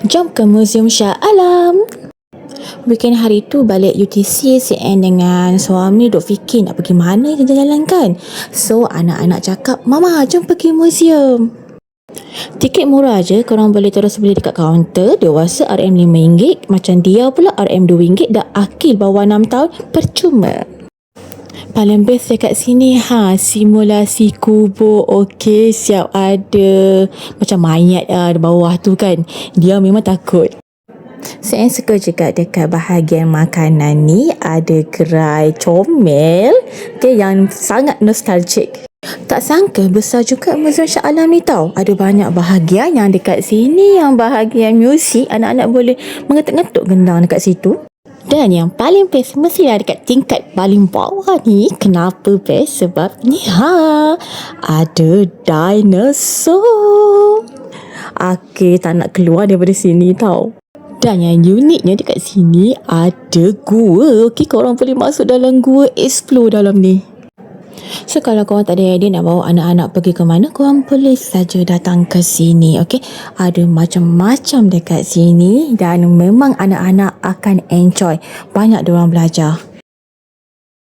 Jom ke Museum Shah Alam. Weekend hari tu balik UTC, CN dengan suami duk fikir nak pergi mana jalan-jalan kan. So anak-anak cakap, Mama jom pergi museum. Tiket murah je, korang boleh terus beli dekat kaunter. Dewasa RM5, macam dia pula RM2. Dah akil bawah 6 tahun, percuma. Paling best dekat sini simulasi kubur. Okey, siap ada macam mayat di bawah tu kan. Dia memang takut. Saya suka juga dekat bahagian makanan ni, ada gerai comel yang sangat nostalgic. Tak sangka besar juga Museum Shah Alam ni tau. Ada banyak bahagian yang dekat sini, yang bahagian muzik, anak-anak boleh mengetuk-ngetuk gendang dekat situ. Dan yang paling best mestilah dekat tingkat paling bawah ni. Kenapa best? Sebab ni ada dinosaur. Okey, tak nak keluar daripada sini tau. Dan yang uniknya dekat sini ada gua. Okey, korang boleh masuk dalam gua, explore dalam ni. So kalau korang tak ada idea nak bawa anak-anak pergi ke mana, korang boleh saja datang ke sini. Okey, ada macam-macam dekat sini dan memang anak-anak akan enjoy. Banyak diorang belajar.